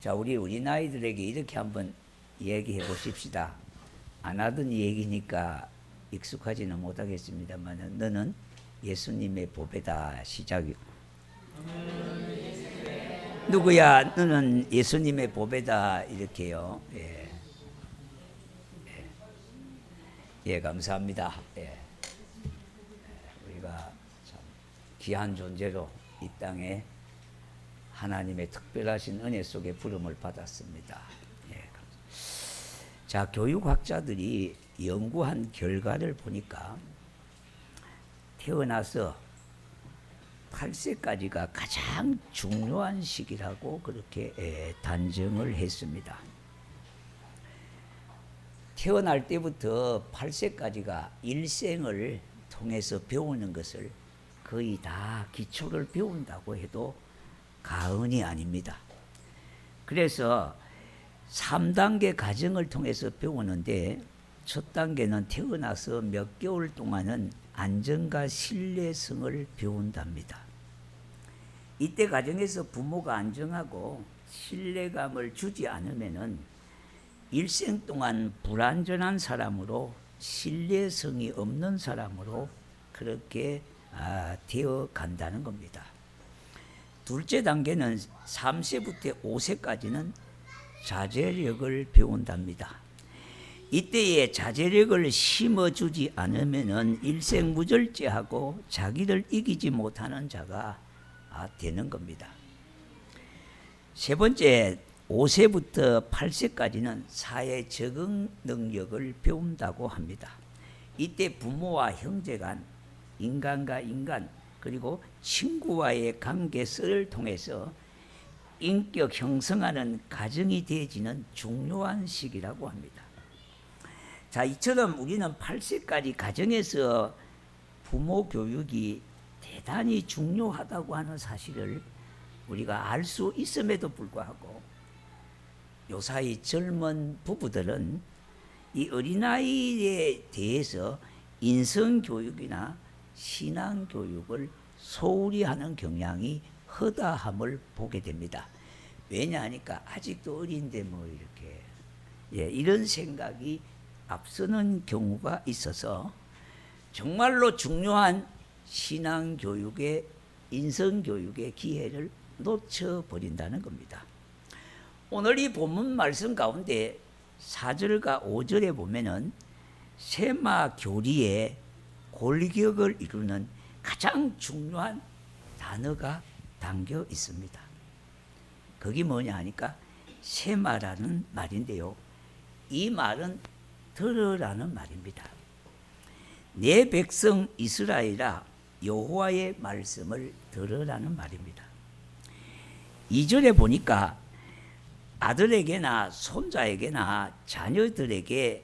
자, 우리 아이들에게 이렇게 한번 얘기해 보십시다. 안 하던 얘기니까 익숙하지는 못하겠습니다만, 너는 예수님의 보배다. 시작이. 누구야? 너는 예수님의 보배다. 이렇게요. 예, 예, 감사합니다. 예, 우리가 참 귀한 존재로 이 땅에 하나님의 특별하신 은혜 속에 부름을 받았습니다. 예. 자, 교육학자들이 연구한 결과를 보니까 태어나서 8세까지가 가장 중요한 시기라고 그렇게 단정을 했습니다. 태어날 때부터 8세까지가 일생을 통해서 배우는 것을 거의 다 기초를 배운다고 해도 가언이 아닙니다. 그래서 3단계 과정을 통해서 배우는데, 첫 단계는 태어나서 몇 개월 동안은 안정과 신뢰성을 배운답니다. 이때 과정에서 부모가 안정하고 신뢰감을 주지 않으면은 일생 동안 불안전한 사람으로, 신뢰성이 없는 사람으로 그렇게 되어 간다는 겁니다. 둘째 단계는 3세부터 5세까지는 자제력을 배운답니다. 이때에 자제력을 심어주지 않으면 일생무절제하고 자기를 이기지 못하는 자가 되는 겁니다. 세 번째, 5세부터 8세까지는 사회 적응 능력을 배운다고 합니다. 이때 부모와 형제간, 인간과 인간, 그리고 친구와의 관계성을 통해서 인격 형성하는 과정이 되어지는 중요한 시기라고 합니다. 자, 이처럼 우리는 8세까지 가정에서 부모 교육이 대단히 중요하다고 하는 사실을 우리가 알 수 있음에도 불구하고, 요사이 젊은 부부들은 이 어린아이에 대해서 인성교육이나 신앙교육을 소홀히 하는 경향이 허다함을 보게 됩니다. 왜냐하니까 아직도 어린데 뭐 이렇게, 이런 생각이 앞서는 경우가 있어서 정말로 중요한 신앙교육의, 인성교육의 기회를 놓쳐버린다는 겁니다. 오늘 이 본문 말씀 가운데 4절과 5절에 보면은 세마 교리에 골격을 이루는 가장 중요한 단어가 담겨 있습니다. 그게 뭐냐 하니까 세마라는 말인데요, 이 말은 들으라는 말입니다. 내 백성 이스라엘아, 여호와의 말씀을 들으라는 말입니다. 2절에 보니까 아들에게나 손자에게나 자녀들에게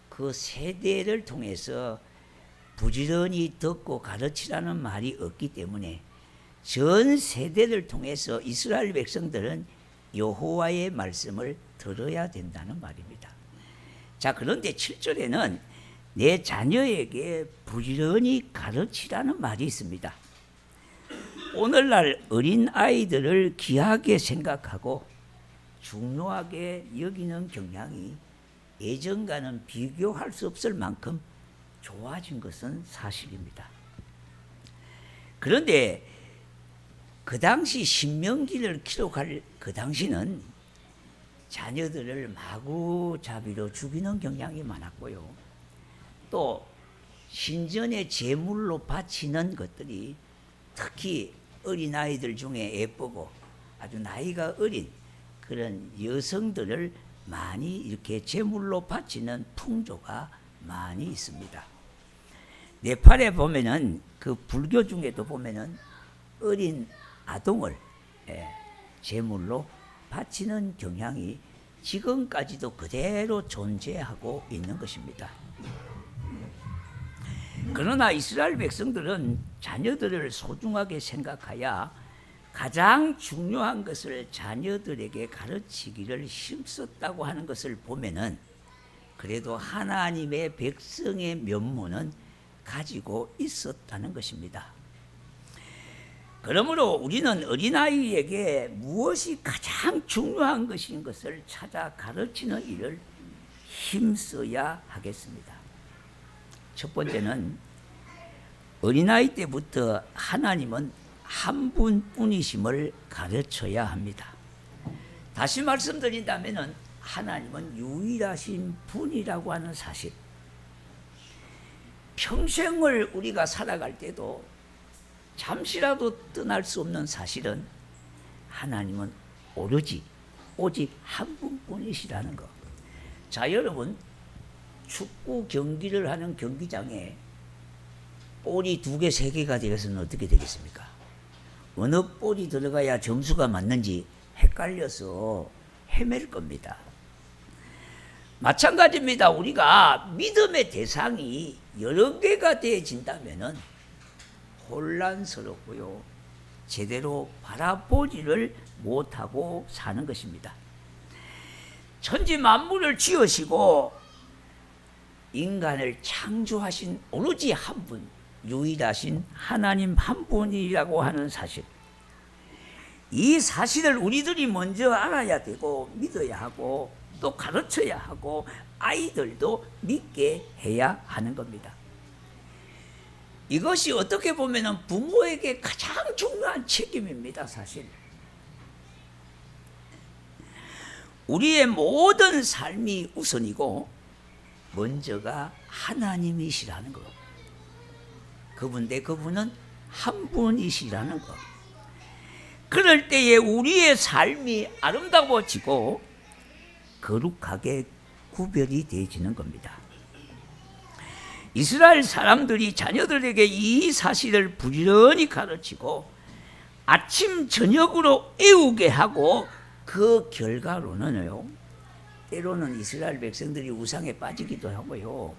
그 세대를 통해서 부지런히 듣고 가르치라는 말이 없기 때문에 전 세대를 통해서 이스라엘 백성들은 여호와의 말씀을 들어야 된다는 말입니다. 자, 그런데 7절에는 내 자녀에게 부지런히 가르치라는 말이 있습니다. 오늘날 어린 아이들을 귀하게 생각하고 중요하게 여기는 경향이 예전과는 비교할 수 없을 만큼 좋아진 것은 사실입니다. 그런데 그 당시 신명기를 기록할 그 당시는 자녀들을 마구잡이로 죽이는 경향이 많았고요, 또 신전의 제물로 바치는 것들이 특히 어린아이들 중에 예쁘고 아주 나이가 어린 그런 여성들을 많이 이렇게 제물로 바치는 풍조가 많이 있습니다. 네팔에 보면은, 그 불교 중에도 보면은 어린 아동을 제물로 바치는 경향이 지금까지도 그대로 존재하고 있는 것입니다. 그러나 이스라엘 백성들은 자녀들을 소중하게 생각하여 가장 중요한 것을 자녀들에게 가르치기를 힘썼다고 하는 것을 보면은, 그래도 하나님의 백성의 면모는 가지고 있었다는 것입니다. 그러므로 우리는 어린아이에게 무엇이 가장 중요한 것인 것을 찾아 가르치는 일을 힘써야 하겠습니다. 첫 번째는 어린아이 때부터 하나님은 한 분뿐이심을 가르쳐야 합니다. 다시 말씀드린다면 하나님은 유일하신 분이라고 하는 사실, 평생을 우리가 살아갈 때도 잠시라도 떠날 수 없는 사실은 하나님은 오직 한 분뿐이시라는 것. 자, 여러분, 축구 경기를 하는 경기장에 볼이 2개, 3개가 되어서는 어떻게 되겠습니까? 어느 볼이 들어가야 점수가 맞는지 헷갈려서 헤맬 겁니다. 마찬가지입니다. 우리가 믿음의 대상이 여러 개가 되어진다면 혼란스럽고요, 제대로 바라보지를 못하고 사는 것입니다. 천지 만물을 지으시고 인간을 창조하신 오로지 한 분, 유일하신 하나님 한 분이라고 하는 사실, 이 사실을 우리들이 먼저 알아야 되고 믿어야 하고 또 가르쳐야 하고 아이들도 믿게 해야 하는 겁니다. 이것이 어떻게 보면 부모에게 가장 중요한 책임입니다. 사실 우리의 모든 삶이 우선이고 먼저가 하나님이시라는 것, 그분은 한 분이시라는 것. 그럴 때에 우리의 삶이 아름다워지고 거룩하게 구별이 되어지는 겁니다. 이스라엘 사람들이 자녀들에게 이 사실을 부지런히 가르치고 아침 저녁으로 애우게 하고 그 결과로는요, 때로는 이스라엘 백성들이 우상에 빠지기도 하고요,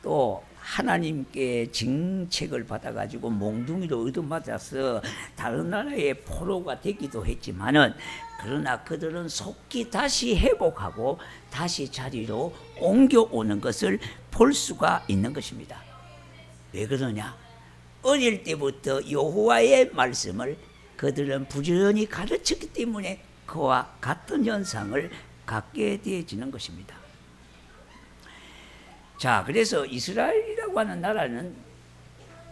또 하나님께 징책을 받아가지고 몽둥이로 얻어맞아서 다른 나라의 포로가 되기도 했지만은, 그러나 그들은 속히 다시 회복하고 다시 자리로 옮겨오는 것을 볼 수가 있는 것입니다. 왜 그러냐? 어릴 때부터 여호와의 말씀을 그들은 부지런히 가르쳤기 때문에 그와 같은 현상을 갖게 되어지는 것입니다. 자, 그래서 이스라엘이라고 하는 나라는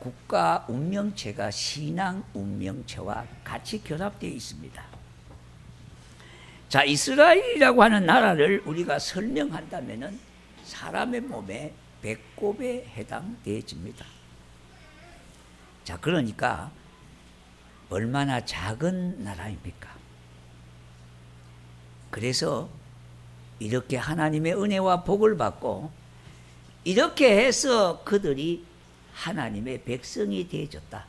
국가 운명체가 신앙 운명체와 같이 결합되어 있습니다. 자, 이스라엘이라고 하는 나라를 우리가 설명한다면 사람의 몸에 배꼽에 해당되어집니다. 자, 그러니까 얼마나 작은 나라입니까? 그래서 이렇게 하나님의 은혜와 복을 받고 이렇게 해서 그들이 하나님의 백성이 되어졌다.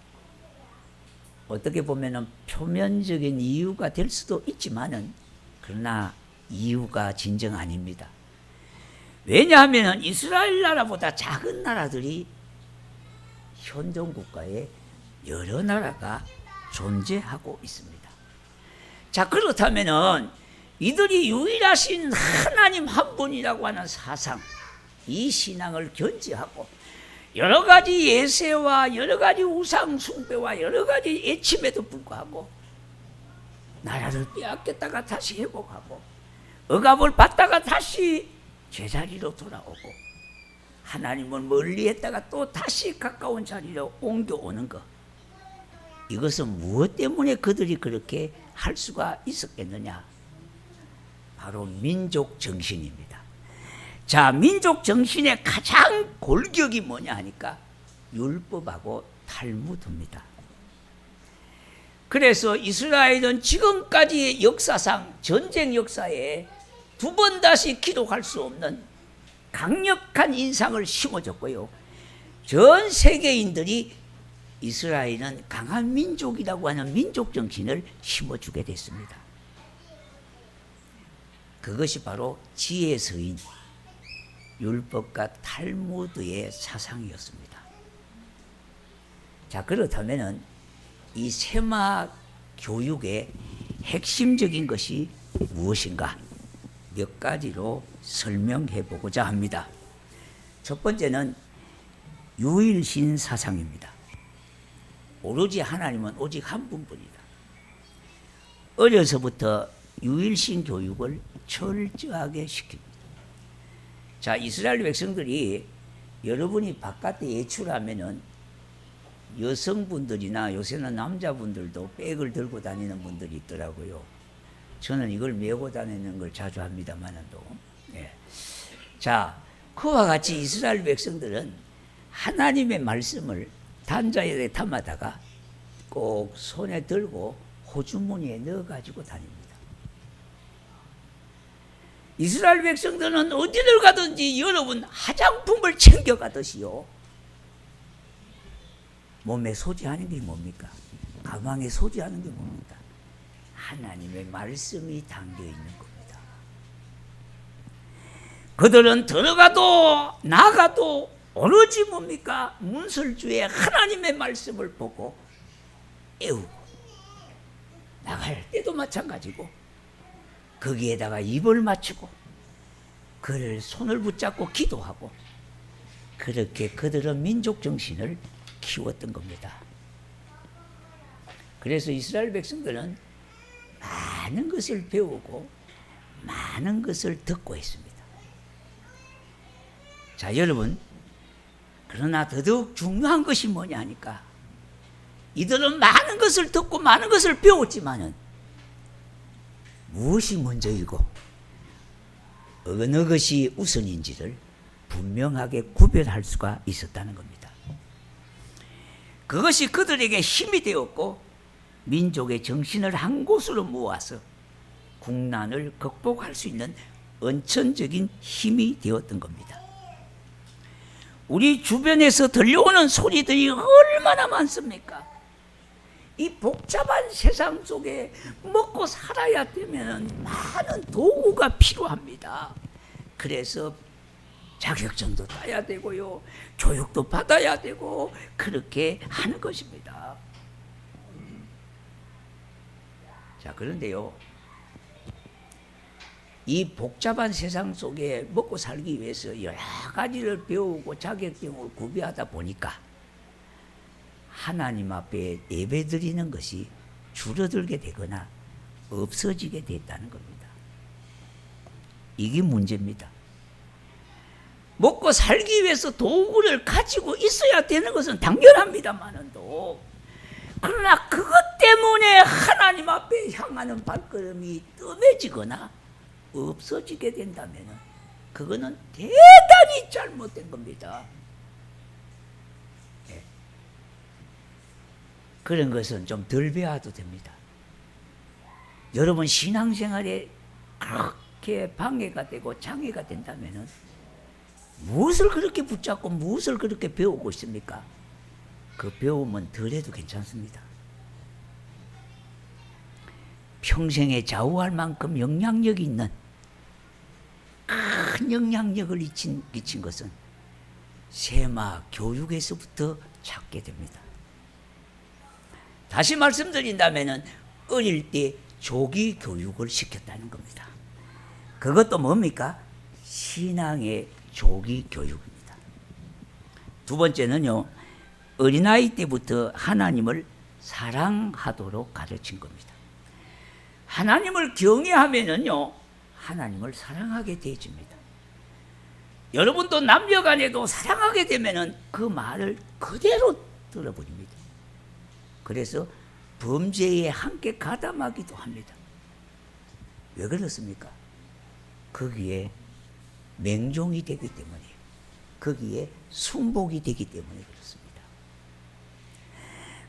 어떻게 보면 표면적인 이유가 될 수도 있지만은, 그러나 이유가 진정 아닙니다. 왜냐하면 이스라엘 나라보다 작은 나라들이 현존 국가에 여러 나라가 존재하고 있습니다. 자, 그렇다면은 이들이 유일하신 하나님 한 분이라고 하는 사상, 이 신앙을 견지하고 여러 가지 예세와 여러 가지 우상 숭배와 여러 가지 애침에도 불구하고 나라를 빼앗겼다가 다시 회복하고 억압을 받다가 다시 제자리로 돌아오고 하나님을 멀리했다가 또 다시 가까운 자리로 옮겨오는 것, 이것은 무엇 때문에 그들이 그렇게 할 수가 있었겠느냐? 바로 민족 정신입니다. 자, 민족 정신의 가장 골격이 뭐냐 하니까 율법하고 탈무드입니다. 그래서 이스라엘은 지금까지의 역사상, 전쟁 역사에 2번 다시 기록할 수 없는 강력한 인상을 심어줬고요, 전 세계인들이 이스라엘은 강한 민족이라고 하는 민족 정신을 심어주게 됐습니다. 그것이 바로 지혜서인 율법과 탈무드의 사상이었습니다. 자, 그렇다면은 이 세마 교육의 핵심적인 것이 무엇인가? 몇 가지로 설명해 보고자 합니다. 첫 번째는 유일신 사상입니다. 오로지 하나님은 오직 한 분뿐이다. 어려서부터 유일신 교육을 철저하게 시킵니다. 자, 이스라엘 백성들이 여러분이 바깥에 외출하면은 여성분들이나 요새는 남자분들도 백을 들고 다니는 분들이 있더라고요. 저는 이걸 메고 다니는 걸 자주 합니다만도. 예. 자, 그와 같이 이스라엘 백성들은 하나님의 말씀을 단자에 담아다가 꼭 손에 들고 호주머니에 넣어가지고 다닙니다. 이스라엘 백성들은 어디를 가든지 여러분 화장품을 챙겨가듯이요. 몸에 소지하는 게 뭡니까? 가방에 소지하는 게 뭡니까? 하나님의 말씀이 담겨 있는 겁니다. 그들은 들어가도 나가도 오로지 뭡니까? 문설주에 하나님의 말씀을 보고 애우고, 나갈 때도 마찬가지고 거기에다가 입을 맞추고 그를 손을 붙잡고 기도하고, 그렇게 그들은 민족 정신을 키웠던 겁니다. 그래서 이스라엘 백성들은 많은 것을 배우고 많은 것을 듣고 했습니다. 자, 여러분, 그러나 더더욱 중요한 것이 뭐냐 하니까, 이들은 많은 것을 듣고 많은 것을 배웠지만은 무엇이 먼저이고 어느 것이 우선인지를 분명하게 구별할 수가 있었다는 겁니다. 그것이 그들에게 힘이 되었고 민족의 정신을 한 곳으로 모아서 국난을 극복할 수 있는 원천적인 힘이 되었던 겁니다. 우리 주변에서 들려오는 소리들이 얼마나 많습니까? 이 복잡한 세상 속에 먹고 살아야 되면 많은 도구가 필요합니다. 그래서 자격증도 따야 되고요, 교육도 받아야 되고, 그렇게 하는 것입니다. 자, 그런데요, 이 복잡한 세상 속에 먹고 살기 위해서 여러 가지를 배우고 자격증을 구비하다 보니까 하나님 앞에 예배드리는 것이 줄어들게 되거나 없어지게 됐다는 겁니다. 이게 문제입니다. 먹고 살기 위해서 도구를 가지고 있어야 되는 것은 당연합니다만도, 그러나 그것 때문에 하나님 앞에 향하는 발걸음이 뜸해지거나 없어지게 된다면 그거는 대단히 잘못된 겁니다. 네. 그런 것은 좀 덜 배워도 됩니다. 여러분 신앙생활에 그렇게 방해가 되고 장애가 된다면 무엇을 그렇게 붙잡고 무엇을 그렇게 배우고 있습니까? 그 배움은 덜 해도 괜찮습니다. 평생에 좌우할 만큼 영향력이 있는 큰 영향력을 끼친 것은 세마 교육에서부터 찾게 됩니다. 다시 말씀드린다면 어릴 때 조기 교육을 시켰다는 겁니다. 그것도 뭡니까? 신앙의 조기 교육입니다. 두 번째는요, 어린아이 때부터 하나님을 사랑하도록 가르친 겁니다. 하나님을 경외하면은요, 하나님을 사랑하게 되어집니다. 여러분도 남녀간에도 사랑하게 되면은 그 말을 그대로 들어버립니다. 그래서 범죄에 함께 가담하기도 합니다. 왜 그렇습니까? 거기에 맹종이 되기 때문에, 거기에 순복이 되기 때문에 그렇습니다.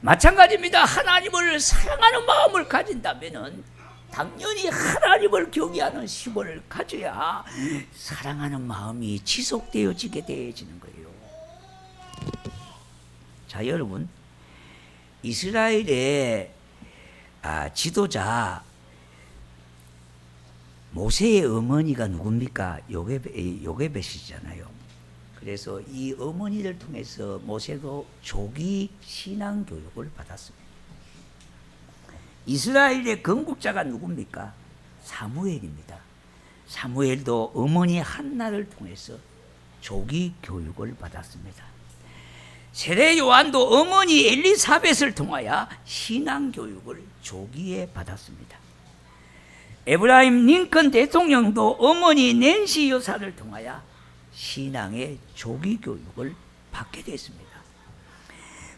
마찬가지입니다. 하나님을 사랑하는 마음을 가진다면은 당연히 하나님을 경외하는 힘을 가져야 사랑하는 마음이 지속되어지게 되어지는 거예요. 자, 여러분, 이스라엘의 지도자 모세의 어머니가 누굽니까? 요게벳이잖아요. 그래서 이 어머니를 통해서 모세도 조기 신앙 교육을 받았습니다. 이스라엘의 건국자가 누굽니까? 사무엘입니다. 사무엘도 어머니 한나를 통해서 조기 교육을 받았습니다. 세례 요한도 어머니 엘리사벳을 통하여 신앙교육을 조기에 받았습니다. 에브라임 링컨 대통령도 어머니 낸시 여사를 통하여 신앙의 조기 교육을 받게 됐습니다.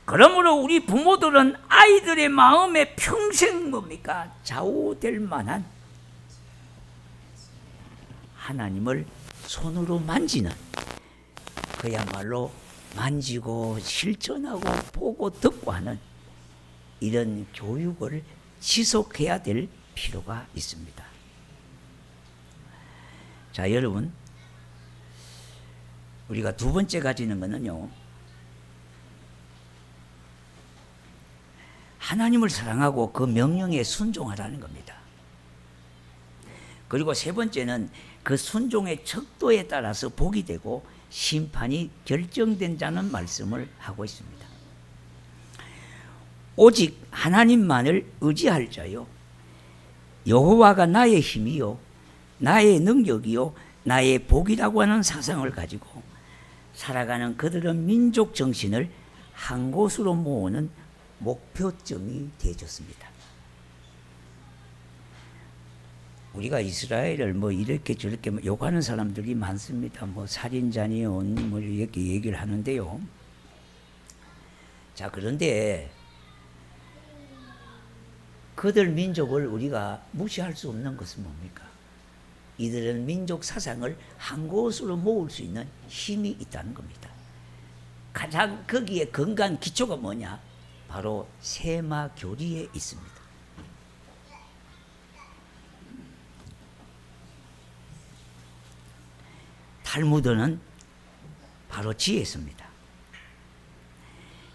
그러므로 우리 부모들은 아이들의 마음에 평생 뭡니까? 좌우될 만한 하나님을 손으로 만지는, 그야말로 만지고 실천하고 보고 듣고 하는 이런 교육을 지속해야 될 필요가 있습니다. 자, 여러분, 우리가 두 번째 가지는 것은요, 하나님을 사랑하고 그 명령에 순종하라는 겁니다. 그리고 세 번째는 그 순종의 척도에 따라서 복이 되고 심판이 결정된다는 말씀을 하고 있습니다. 오직 하나님만을 의지할 자요, 여호와가 나의 힘이요 나의 능력이요 나의 복이라고 하는 사상을 가지고 살아가는 그들은 민족 정신을 한 곳으로 모으는 목표점이 되어졌습니다. 우리가 이스라엘을 뭐 이렇게 저렇게 욕하는 사람들이 많습니다. 뭐 살인자니요, 뭐 이렇게 얘기를 하는데요. 자, 그런데 그들 민족을 우리가 무시할 수 없는 것은 뭡니까? 이들은 민족 사상을 한 곳으로 모을 수 있는 힘이 있다는 겁니다. 가장 거기에 근간 기초가 뭐냐? 바로 세마 교리에 있습니다. 탈무드는 바로 지혜입니다.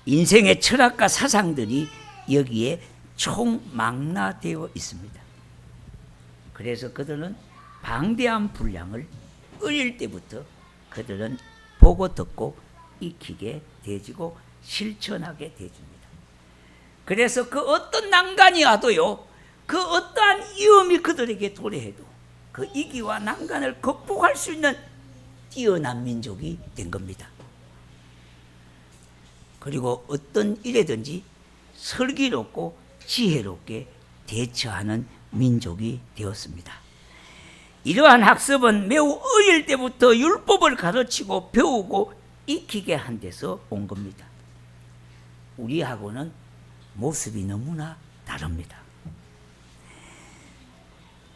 인생의 철학과 사상들이 여기에 총망라되어 있습니다. 그래서 그들은 방대한 분량을 어릴 때부터 그들은 보고 듣고 익히게 되어지고 실천하게 되어집니다. 그래서 그 어떤 난간이 와도요, 그 어떠한 위험이 그들에게 도래해도 그 위기와 난간을 극복할 수 있는 뛰어난 민족이 된 겁니다. 그리고 어떤 일에든지 슬기롭고 지혜롭게 대처하는 민족이 되었습니다. 이러한 학습은 매우 어릴 때부터 율법을 가르치고 배우고 익히게 한 데서 온 겁니다. 우리하고는 모습이 너무나 다릅니다.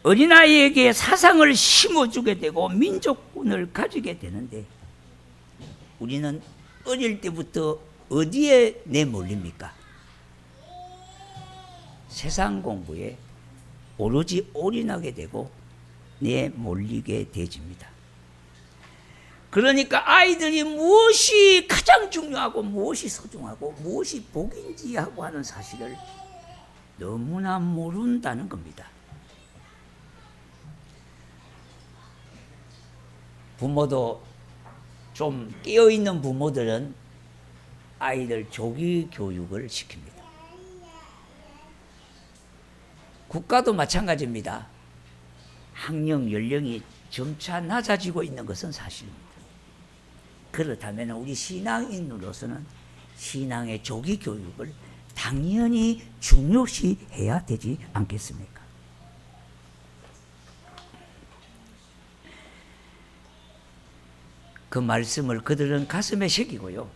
어린아이에게 사상을 심어주게 되고 민족군을 가지게 되는데 우리는 어릴 때부터 어디에 내몰립니까? 세상 공부에 오로지 올인하게 되고 내몰리게 되집니다. 그러니까 아이들이 무엇이 가장 중요하고 무엇이 소중하고 무엇이 복인지 하고 하는 사실을 너무나 모른다는 겁니다. 부모도 좀 깨어있는 부모들은 아이들 조기 교육을 시킵니다. 국가도 마찬가지입니다. 학령 연령이 점차 낮아지고 있는 것은 사실입니다. 그렇다면 우리 신앙인으로서는 신앙의 조기 교육을 당연히 중요시해야 되지 않겠습니까? 그 말씀을 그들은 가슴에 새기고요,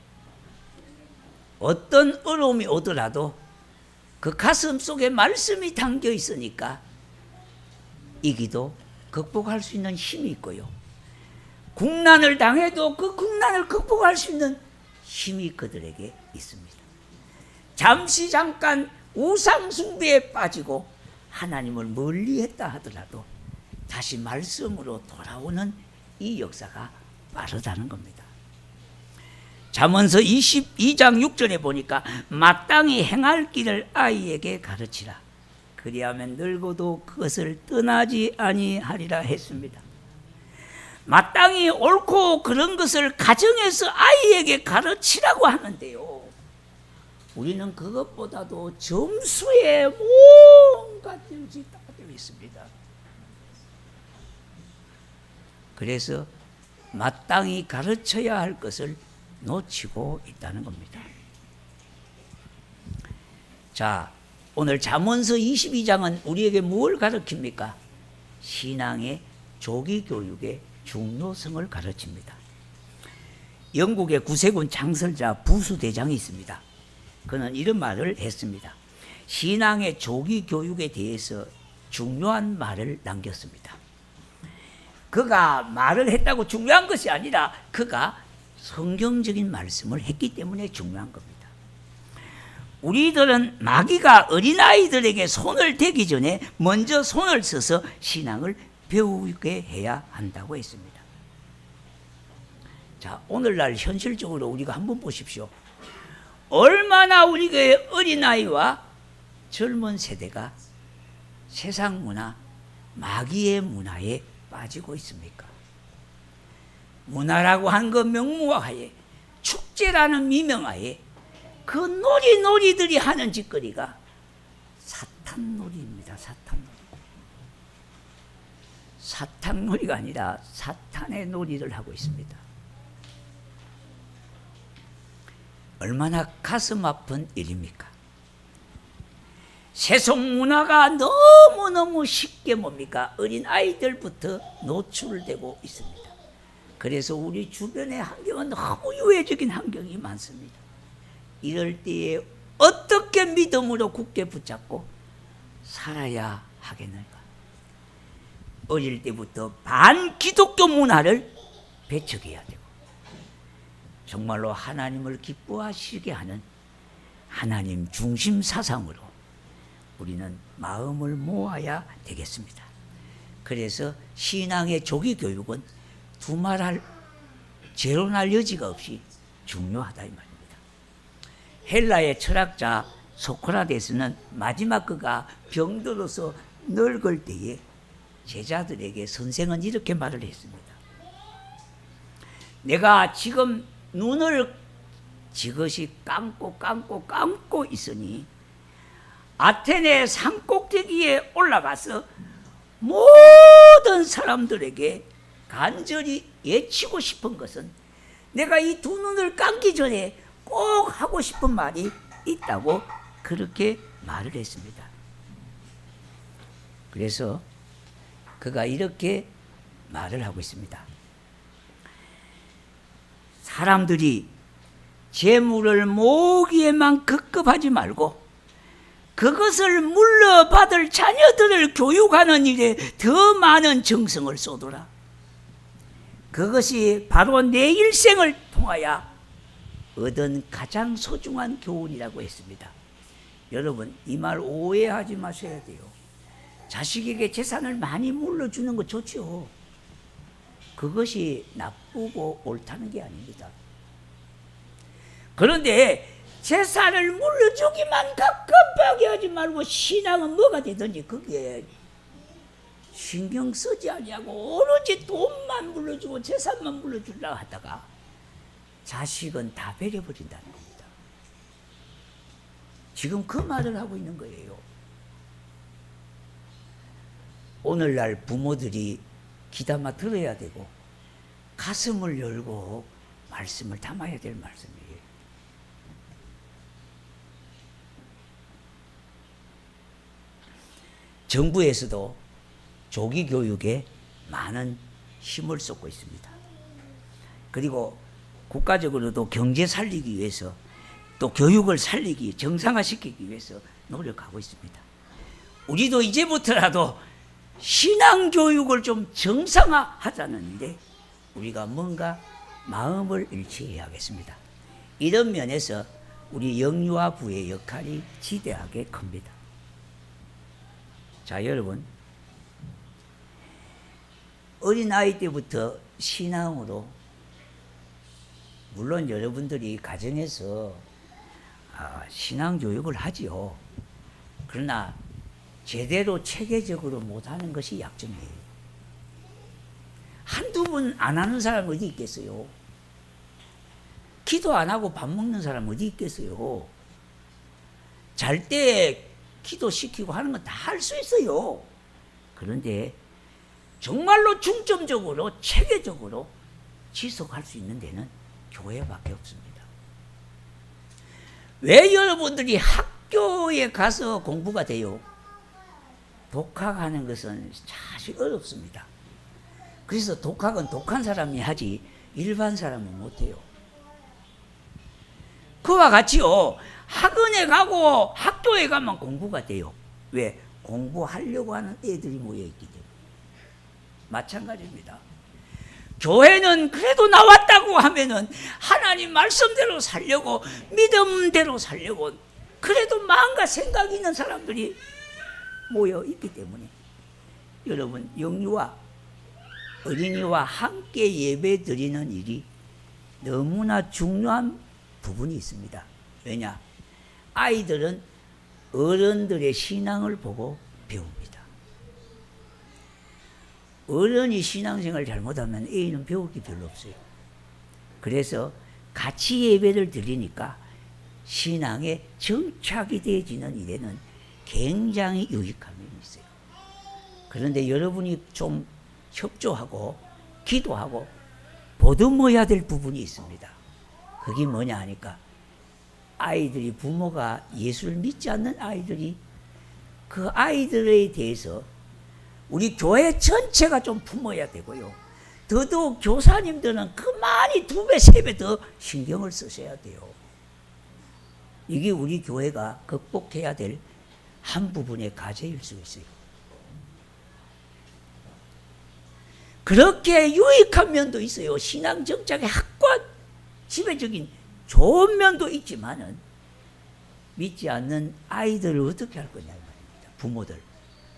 어떤 어려움이 오더라도 그 가슴 속에 말씀이 담겨 있으니까 이기도 극복할 수 있는 힘이 있고요, 국난을 당해도 그 국난을 극복할 수 있는 힘이 그들에게 있습니다. 잠시 잠깐 우상 숭배에 빠지고 하나님을 멀리했다 하더라도 다시 말씀으로 돌아오는 이 역사가 빠르다는 겁니다. 잠언서 22장 6절에 보니까 마땅히 행할 길을 아이에게 가르치라. 그리하면 늙어도 그것을 떠나지 아니하리라 했습니다. 마땅히 옳고 그런 것을 가정에서 아이에게 가르치라고 하는데요, 우리는 그것보다도 점수에 뭔가 뜻이 따져 있습니다. 그래서 마땅히 가르쳐야 할 것을 놓치고 있다는 겁니다. 자, 오늘 잠언서 22장은 우리에게 뭘 가르칩니까? 신앙의 조기 교육의 중요성을 가르칩니다. 영국의 구세군 장설자 부수대장이 있습니다. 그는 이런 말을 했습니다. 신앙의 조기 교육에 대해서 중요한 말을 남겼습니다. 그가 말을 했다고 중요한 것이 아니라 그가 성경적인 말씀을 했기 때문에 중요한 겁니다. 우리들은 마귀가 어린아이들에게 손을 대기 전에 먼저 손을 써서 신앙을 배우게 해야 한다고 했습니다. 자, 오늘날 현실적으로 우리가 한번 보십시오. 얼마나 우리의 어린아이와 젊은 세대가 세상 문화, 마귀의 문화에 빠지고 있습니까? 문화라고 하는 그 명무하에, 축제라는 미명하에 그 놀이들이 하는 짓거리가 사탄놀이입니다. 사탄놀이가 아니라 사탄의 놀이를 하고 있습니다. 얼마나 가슴 아픈 일입니까? 세속 문화가 너무너무 쉽게 뭡니까? 어린 아이들부터 노출되고 있습니다. 그래서 우리 주변의 환경은 너무 유해적인 환경이 많습니다. 이럴 때에 어떻게 믿음으로 굳게 붙잡고 살아야 하겠는가? 어릴 때부터 반기독교 문화를 배척해야 되고 정말로 하나님을 기뻐하시게 하는 하나님 중심 사상으로 우리는 마음을 모아야 되겠습니다. 그래서 신앙의 조기 교육은 두말할 제로날 여지가 없이 중요하다 이 말입니다. 헬라의 철학자 소크라테스는 마지막 그가 병들어서 늙을 때에 제자들에게 선생은 이렇게 말을 했습니다. 내가 지금 눈을 지그시 감고 있으니 아테네 산꼭대기에 올라가서 모든 사람들에게 간절히 외치고 싶은 것은 내가 이 두 눈을 감기 전에 꼭 하고 싶은 말이 있다고 그렇게 말을 했습니다. 그래서 그가 이렇게 말을 하고 있습니다. 사람들이 재물을 모으기에만 급급하지 말고 그것을 물려받을 자녀들을 교육하는 일에 더 많은 정성을 쏟으라. 그것이 바로 내 일생을 통하여 얻은 가장 소중한 교훈이라고 했습니다. 여러분, 이 말 오해하지 마셔야 돼요. 자식에게 재산을 많이 물려주는 거 좋죠. 그것이 나쁘고 옳다는 게 아닙니다. 그런데 재산을 물려주기만 갑갑하게 하지 말고 신앙은 뭐가 되든지 그게 신경 쓰지 아니하고 오로지 돈만 물려주고 재산만 물려주려고 하다가 자식은 다 버려버린다는 겁니다. 지금 그 말을 하고 있는 거예요. 오늘날 부모들이 귀담아 들어야 되고 가슴을 열고 말씀을 담아야 될 말씀이에요. 정부에서도 조기 교육에 많은 힘을 쏟고 있습니다. 그리고 국가적으로도 경제 살리기 위해서 또 교육을 살리기, 정상화시키기 위해서 노력하고 있습니다. 우리도 이제부터라도 신앙교육을 좀 정상화하자는데 우리가 뭔가 마음을 일치해야겠습니다. 이런 면에서 우리 영유아부의 역할이 지대하게 큽니다. 자, 여러분, 어린아이 때부터 신앙으로 물론 여러분들이 가정에서 신앙교육을 하지요. 그러나 제대로 체계적으로 못하는 것이 약점이에요. 한두 번 안 하는 사람 어디 있겠어요? 기도 안 하고 밥 먹는 사람 어디 있겠어요? 잘 때 기도시키고 하는 건 다 할 수 있어요. 그런데 정말로 중점적으로 체계적으로 지속할 수 있는 데는 교회밖에 없습니다. 왜 여러분들이 학교에 가서 공부가 돼요? 독학하는 것은 사실 어렵습니다. 그래서 독학은 독한 사람이 하지 일반 사람은 못해요. 그와 같이요, 학원에 가고 학교에 가면 공부가 돼요. 왜? 공부하려고 하는 애들이 모여있기 때문에. 마찬가지입니다. 교회는 그래도 나왔다고 하면은 하나님 말씀대로 살려고, 믿음대로 살려고, 그래도 마음과 생각이 있는 사람들이 모여있기 때문에 여러분, 영유아 어린이와 함께 예배 드리는 일이 너무나 중요한 부분이 있습니다. 왜냐? 아이들은 어른들의 신앙을 보고 배웁니다. 어른이 신앙생활 잘못하면 애는 배울 게 별로 없어요. 그래서 같이 예배를 드리니까 신앙에 정착이 되어지는 일에는 굉장히 유익한 면이 있어요. 그런데 여러분이 좀 협조하고 기도하고 보듬어야 될 부분이 있습니다. 그게 뭐냐 하니까, 아이들이, 부모가 예수를 믿지 않는 아이들이, 그 아이들에 대해서 우리 교회 전체가 좀 품어야 되고요. 더더욱 교사님들은 그만이 2배, 3배 더 신경을 쓰셔야 돼요. 이게 우리 교회가 극복해야 될 한 부분의 과제일 수 있어요. 그렇게 유익한 면도 있어요. 신앙 정착의 학관, 지배적인 좋은 면도 있지만은 믿지 않는 아이들을 어떻게 할 거냐 말입니다.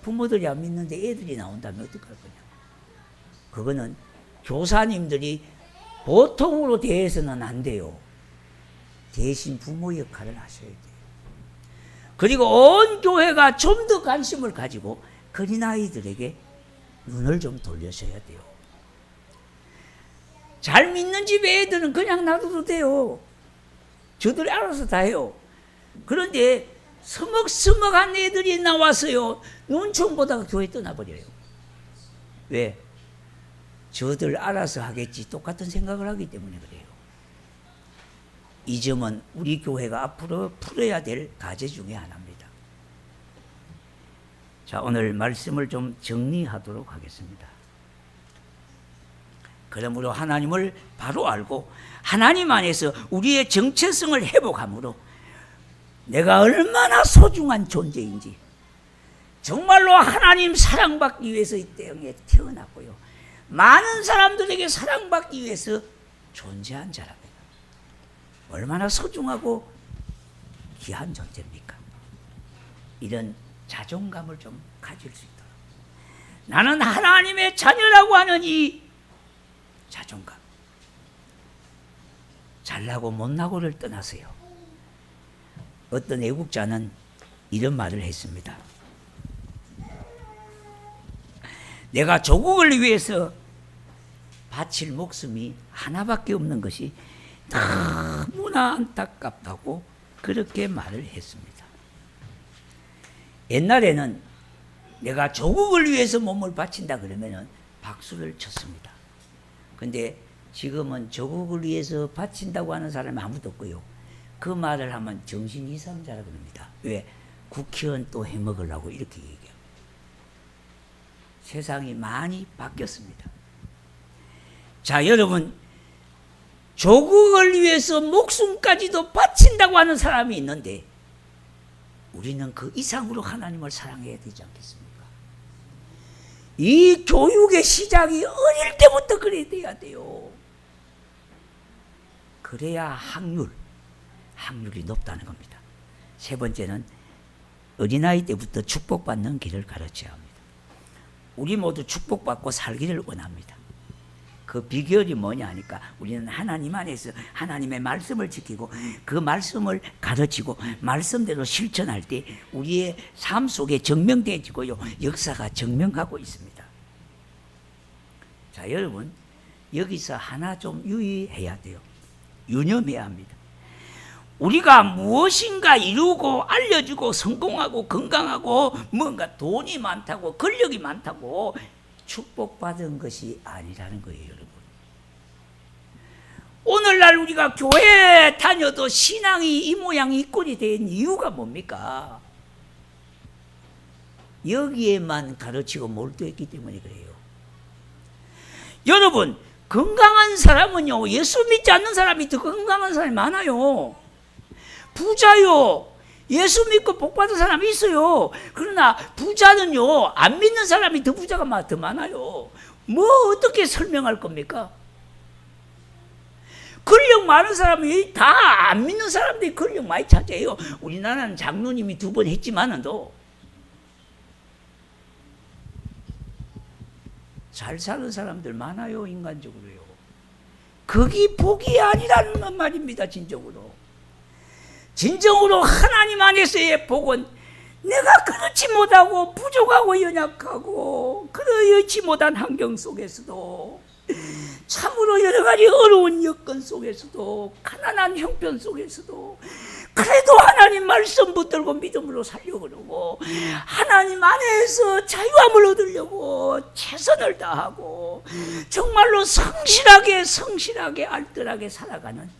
부모들이 안 믿는데 애들이 나온다면 어떻게 할 거냐. 그거는 교사님들이 보통으로 대해서는 안 돼요. 대신 부모 역할을 하셔야 돼요. 그리고 온 교회가 좀 더 관심을 가지고 어린아이들에게 눈을 좀 돌려셔야 돼요. 잘 믿는 집의 애들은 그냥 놔둬도 돼요. 저들이 알아서 다 해요. 그런데 서먹서먹한 애들이 나와서요, 눈총 보다가 교회 떠나버려요. 왜? 저들 알아서 하겠지 똑같은 생각을 하기 때문에 그래요. 이 점은 우리 교회가 앞으로 풀어야 될 과제 중에 하나입니다. 자, 오늘 말씀을 좀 정리하도록 하겠습니다. 그러므로 하나님을 바로 알고 하나님 안에서 우리의 정체성을 회복함으로 내가 얼마나 소중한 존재인지, 정말로 하나님 사랑받기 위해서 이 땅에 태어났고요, 많은 사람들에게 사랑받기 위해서 존재한 자랍니다. 얼마나 소중하고 귀한 존재입니까? 이런 자존감을 좀 가질 수 있도록, 나는 하나님의 자녀라고 하는 이 자존감, 잘나고 못나고를 떠나서요, 어떤 애국자는 이런 말을 했습니다. 내가 조국을 위해서 바칠 목숨이 하나밖에 없는 것이 너무나 안타깝다고 그렇게 말을 했습니다. 옛날에는 내가 조국을 위해서 몸을 바친다 그러면 박수를 쳤습니다. 근데 지금은 조국을 위해서 바친다고 하는 사람이 아무도 없고요, 그 말을 하면 정신 이상자라 그럽니다. 왜? 국회의원 또 해먹으려고 이렇게 얘기해요. 세상이 많이 바뀌었습니다. 자, 여러분, 조국을 위해서 목숨까지도 바친다고 하는 사람이 있는데 우리는 그 이상으로 하나님을 사랑해야 되지 않겠습니까? 이 교육의 시작이 어릴 때부터 그래야 돼야 돼요. 그래야 확률이 높다는 겁니다. 세 번째는 어린아이 때부터 축복받는 길을 가르쳐야 합니다. 우리 모두 축복받고 살기를 원합니다. 그 비결이 뭐냐 하니까, 우리는 하나님 안에서 하나님의 말씀을 지키고 그 말씀을 가르치고 말씀대로 실천할 때 우리의 삶 속에 증명되어지고요, 역사가 증명하고 있습니다. 자, 여러분, 여기서 하나 좀 유의해야 돼요. 유념해야 합니다. 우리가 무엇인가 이루고 알려주고 성공하고 건강하고 뭔가 돈이 많다고 권력이 많다고 축복받은 것이 아니라는 거예요, 여러분. 오늘날 우리가 교회 다녀도 신앙이 이 모양 이 꼴이 된 이유가 뭡니까? 여기에만 가르치고 몰두했기 때문에 그래요. 여러분, 건강한 사람은요, 예수 믿지 않는 사람이 더 건강한 사람이 많아요. 부자요, 예수 믿고 복 받은 사람이 있어요. 그러나 부자는요, 안 믿는 사람이 더 부자가 더 많아요. 뭐 어떻게 설명할 겁니까? 권력 많은 사람이 다 안 믿는 사람들이 권력 많이 차지해요. 우리나라는 장로님이 2번 했지만도 잘 사는 사람들 많아요, 인간적으로요. 그게 복이 아니라는 말입니다, 진정으로. 진정으로 하나님 안에서의 복은 내가 그렇지 못하고 부족하고 연약하고 그렇지 못한 환경 속에서도 참으로 여러 가지 어려운 여건 속에서도 가난한 형편 속에서도 그래도 하나님 말씀 붙들고 믿음으로 살려고 그러고 하나님 안에서 자유함을 얻으려고 최선을 다하고 정말로 성실하게 알뜰하게 살아가는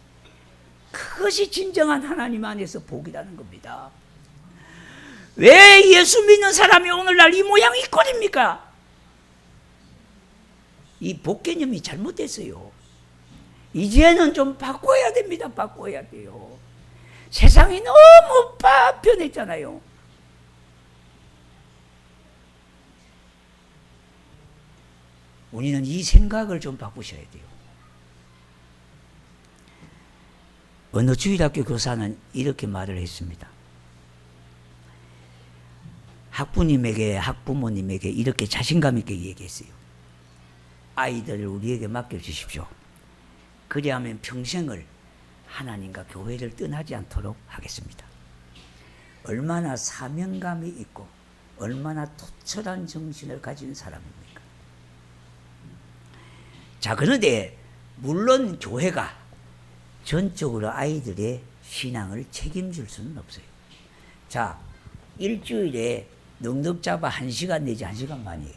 그것이 진정한 하나님 안에서 복이라는 겁니다. 왜 예수 믿는 사람이 오늘날 이 모양 이 꼴입니까? 이 복 개념이 잘못됐어요. 이제는 좀 바꿔야 됩니다. 바꿔야 돼요. 세상이 너무 변했잖아요. 우리는 이 생각을 좀 바꾸셔야 돼요. 어느 주일학교 교사는 이렇게 말을 했습니다. 학부모님에게 이렇게 자신감 있게 얘기했어요. 아이들을 우리에게 맡겨주십시오. 그리하면 평생을 하나님과 교회를 떠나지 않도록 하겠습니다. 얼마나 사명감이 있고 얼마나 토철한 정신을 가진 사람입니까? 자, 그런데 물론 교회가 전적으로 아이들의 신앙을 책임질 수는 없어요. 자, 일주일에 넉넉 잡아 1시간 내지 1시간 반이에요.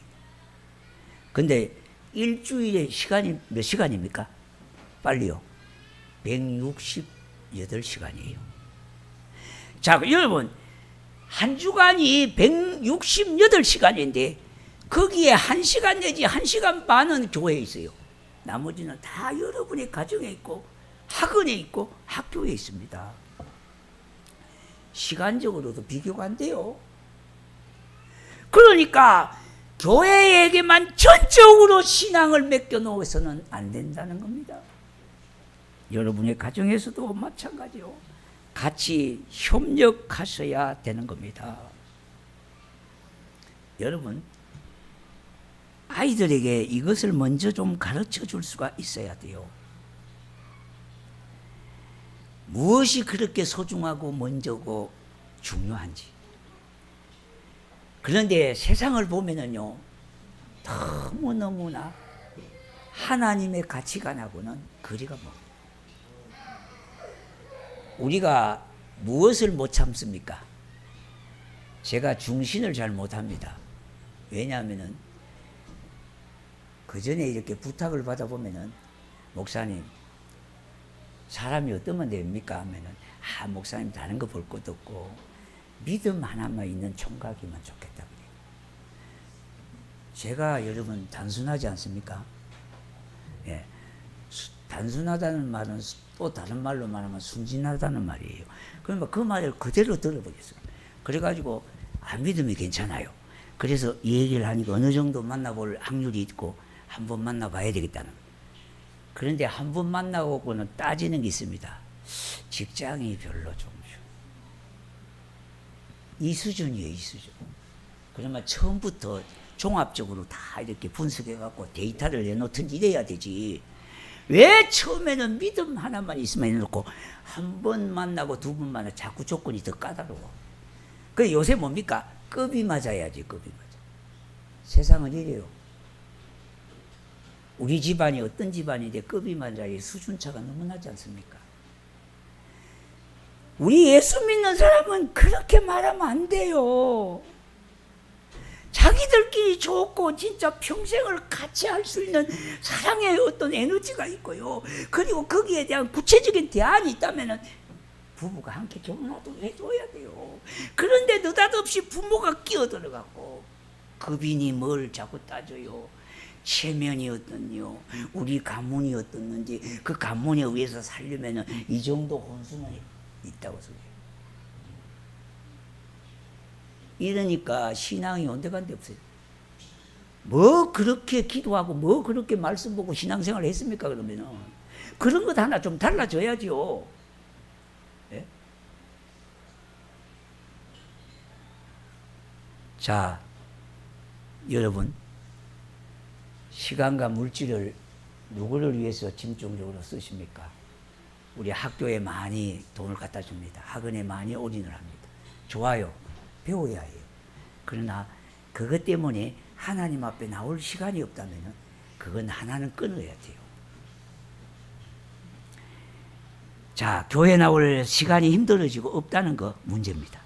근데 일주일에 시간이 몇 시간입니까? 빨리요. 168시간이에요. 자, 여러분, 한 주간이 168시간인데 거기에 1시간 내지 1시간 반은 교회에 있어요. 나머지는 다 여러분의 가정에 있고 학원에 있고 학교에 있습니다. 시간적으로도 비교가 안 돼요. 그러니까 교회에게만 전적으로 신앙을 맡겨놓아서는 안 된다는 겁니다. 여러분의 가정에서도 마찬가지요. 같이 협력하셔야 되는 겁니다. 여러분, 아이들에게 이것을 먼저 좀 가르쳐 줄 수가 있어야 돼요. 무엇이 그렇게 소중하고 먼저고 중요한지. 그런데 세상을 보면은요, 너무너무나 하나님의 가치관하고는 거리가 멀어요. 우리가 무엇을 못 참습니까? 제가 중신을 잘 못합니다. 왜냐하면은 그 전에 이렇게 부탁을 받아보면은 목사님, 사람이 어떠면 됩니까? 하면은 목사님 다른 거 볼 것도 없고 믿음 하나만 있는 총각이면 좋겠다 그래요. 제가 여러분 단순하지 않습니까? 예, 단순하다는 말은 또 다른 말로 말하면 순진하다는 말이에요. 그러니까 그 말을 그대로 들어보겠어요. 그래가지고 믿음이 괜찮아요. 그래서 이 얘기를 하니까 어느 정도 만나볼 확률이 있고 한번 만나봐야 되겠다는 거예요. 그런데 한 번 만나고는 따지는 게 있습니다. 직장이 별로 좀 이 수준이에요, 이 수준. 그러면 처음부터 종합적으로 다 이렇게 분석해갖고 데이터를 내놓든지 이래야 되지. 왜 처음에는 믿음 하나만 있으면 해놓고 한 번 만나고 2번 만나 자꾸 조건이 더 까다로워. 그래 요새 뭡니까? 급이 맞아야지, 급이 맞아. 세상은 이래요. 우리 집안이 어떤 집안인데 급이 맞아야 수준차가 너무 나지 않습니까? 우리 예수 믿는 사람은 그렇게 말하면 안 돼요. 자기들끼리 좋고 진짜 평생을 같이 할 수 있는 사랑의 어떤 에너지가 있고요. 그리고 거기에 대한 구체적인 대안이 있다면은 부부가 함께 결혼하도록 해줘야 돼요. 그런데 느닷없이 부모가 끼어들어갖고 급인이 뭘 자꾸 따져요. 체면이 어떻요, 우리 가문이 어떻는지, 그 가문에 의해서 살려면은 이 정도 혼수는 있다고 소리해요. 이러니까 신앙이 온데간데 없어요. 뭐 그렇게 기도하고 뭐 그렇게 말씀 보고 신앙생활을 했습니까? 그러면은 그런 것 하나 좀 달라져야죠. 예? 자, 여러분, 시간과 물질을 누구를 위해서 집중적으로 쓰십니까? 우리 학교에 많이 돈을 갖다 줍니다. 학원에 많이 올인을 합니다. 좋아요. 배워야 해요. 그러나 그것 때문에 하나님 앞에 나올 시간이 없다면 그건 하나는 끊어야 돼요. 자, 교회 나올 시간이 힘들어지고 없다는 거 문제입니다.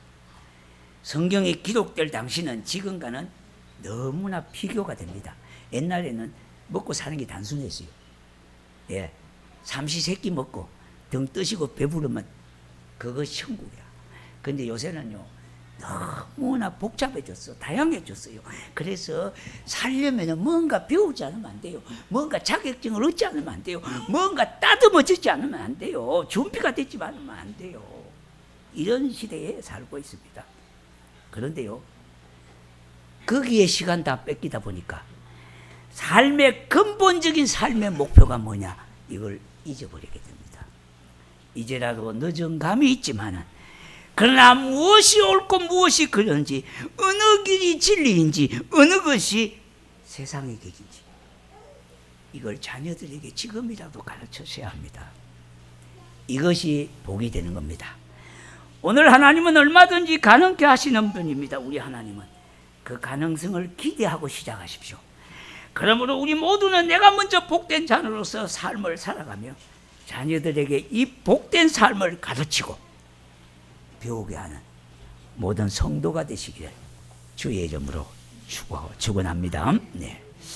성경에 기록될 당시는 지금과는 너무나 비교가 됩니다. 옛날에는 먹고 사는 게 단순했어요. 예, 삼시세끼 먹고 등 뜨시고 배부르면 그것이 천국이야. 근데 요새는요, 너무나 복잡해졌어. 다양해졌어요. 그래서 살려면 뭔가 배우지 않으면 안 돼요. 뭔가 자격증을 얻지 않으면 안 돼요. 뭔가 따듬어지지 않으면 안 돼요. 준비가 되지 않으면 안 돼요. 이런 시대에 살고 있습니다. 그런데요, 거기에 시간 다 뺏기다 보니까 삶의 근본적인 삶의 목표가 뭐냐, 이걸 잊어버리게 됩니다. 이제라도 늦은 감이 있지만은, 그러나 무엇이 옳고 무엇이 그런지, 어느 길이 진리인지, 어느 것이 세상의 길인지, 이걸 자녀들에게 지금이라도 가르쳐줘야 합니다. 이것이 복이 되는 겁니다. 오늘 하나님은 얼마든지 가능케 하시는 분입니다. 우리 하나님은 그 가능성을 기대하고 시작하십시오. 그러므로 우리 모두는 내가 먼저 복된 자녀로서 삶을 살아가며 자녀들에게 이 복된 삶을 가르치고 배우게 하는 모든 성도가 되시기를 주의 이름으로 축원합니다. 네.